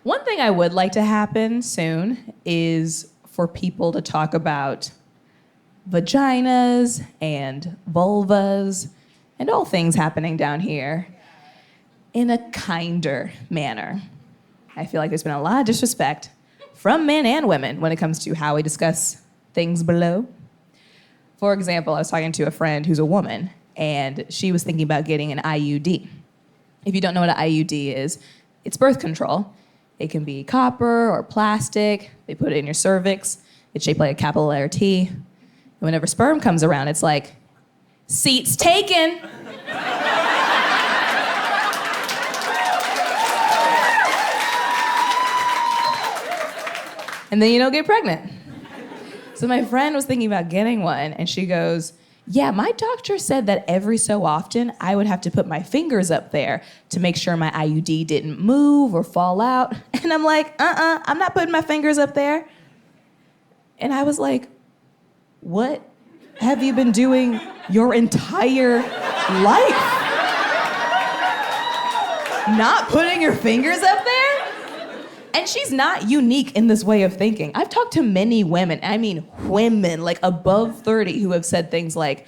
One thing I would like to happen soon is for people to talk about vaginas and vulvas and all things happening down here in a kinder manner. I feel like there's been a lot of disrespect from men and women when it comes to how we discuss things below. For example, I was talking to a friend who's a woman, and she was thinking about getting an IUD. If you don't know what an IUD is, it's birth control. It can be copper or plastic. They put it in your cervix. It's shaped like a capital letter T. And whenever sperm comes around, it's like, seats taken. And then you don't get pregnant. So my friend was thinking about getting one, and she goes, yeah, my doctor said that every so often I would have to put my fingers up there to make sure my IUD didn't move or fall out. And I'm like, I'm not putting my fingers up there. And I was like, what have you been doing your entire life? Not putting your fingers up there? And she's not unique in this way of thinking. I've talked to many women, I mean women, like above 30, who have said things like,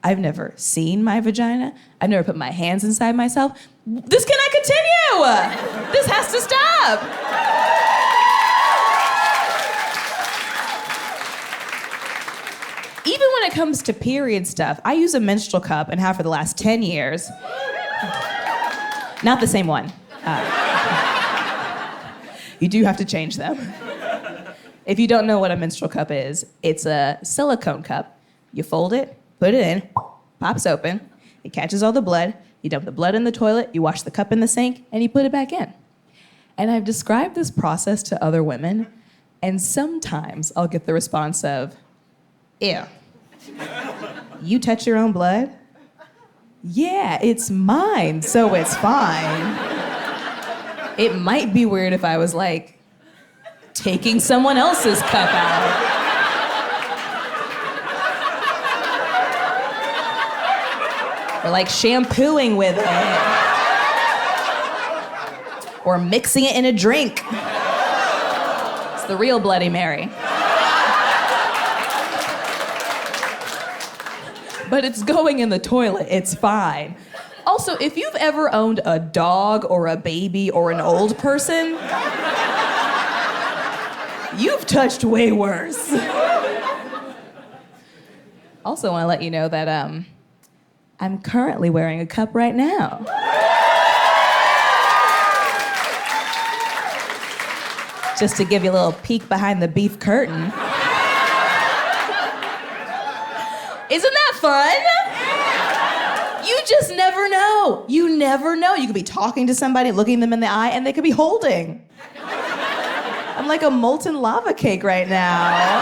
I've never seen my vagina. I've never put my hands inside myself. This cannot continue. This has to stop. Even when it comes to period stuff, I use a menstrual cup and have for the last 10 years. Not the same one. You do have to change them. If you don't know what a menstrual cup is, it's a silicone cup. You fold it, put it in, pops open, it catches all the blood, you dump the blood in the toilet, you wash the cup in the sink, and you put it back in. And I've described this process to other women, and sometimes I'll get the response of, ew, you touch your own blood? Yeah, it's mine, so it's fine. It might be weird if I was like taking someone else's cup out. Or like shampooing with it. Or mixing it in a drink. It's the real Bloody Mary. But it's going in the toilet, it's fine. Also, if you've ever owned a dog or a baby or an old person, you've touched way worse. Also, I want to let you know that I'm currently wearing a cup right now. Just to give you a little peek behind the beef curtain. Isn't that fun? You just never know. You never know. You could be talking to somebody, looking them in the eye, and they could be holding. I'm like a molten lava cake right now.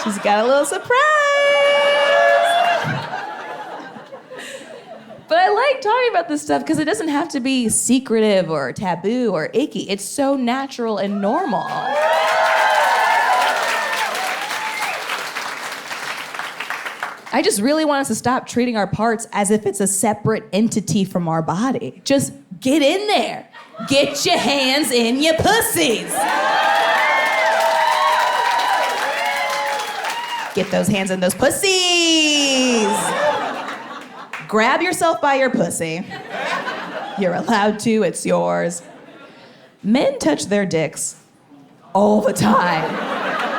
She's got a little surprise. But I like talking about this stuff because it doesn't have to be secretive or taboo or icky. It's so natural and normal. I just really want us to stop treating our parts as if it's a separate entity from our body. Just get in there. Get your hands in your pussies. Get those hands in those pussies. Grab yourself by your pussy. You're allowed to, it's yours. Men touch their dicks all the time.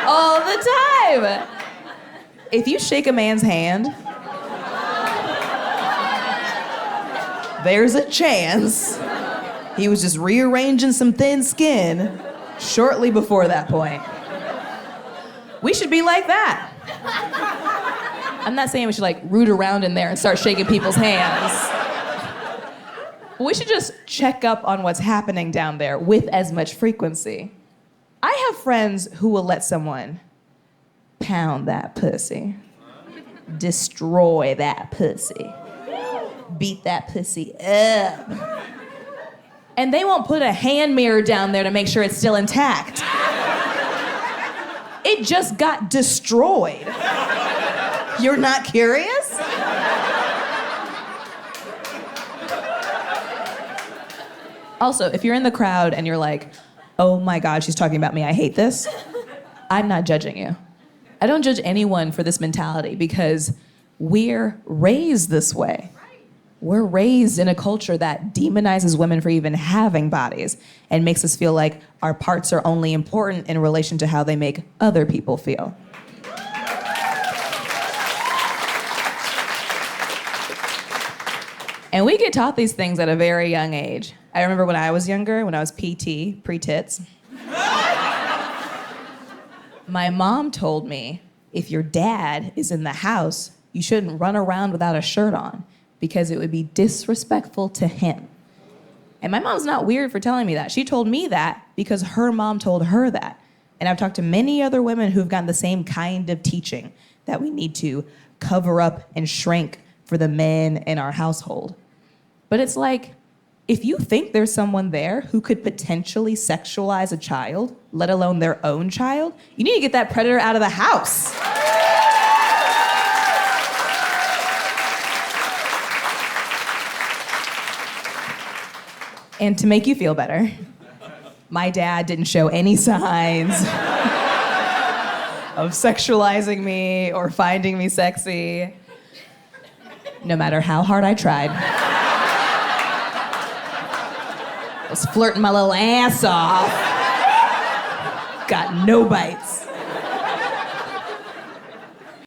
All the time. If you shake a man's hand, there's a chance he was just rearranging some thin skin shortly before that point. We should be like that. I'm not saying we should like root around in there and start shaking people's hands. We should just check up on what's happening down there with as much frequency. I have friends who will let someone pound that pussy, destroy that pussy, beat that pussy up. And they won't put a hand mirror down there to make sure it's still intact. It just got destroyed. You're not curious? Also, if you're in the crowd and you're like, oh my God, she's talking about me, I hate this, I'm not judging you. I don't judge anyone for this mentality because we're raised this way. We're raised in a culture that demonizes women for even having bodies and makes us feel like our parts are only important in relation to how they make other people feel. And we get taught these things at a very young age. I remember when I was younger, when I was PT, pre-tits, my mom told me, if your dad is in the house, you shouldn't run around without a shirt on because it would be disrespectful to him. And my mom's not weird for telling me that. She told me that because her mom told her that. And I've talked to many other women who've gotten the same kind of teaching, that we need to cover up and shrink for the men in our household. But it's like, if you think there's someone there who could potentially sexualize a child, let alone their own child, you need to get that predator out of the house. And to make you feel better, my dad didn't show any signs of sexualizing me or finding me sexy, no matter how hard I tried. I was flirting my little ass off. Got no bites.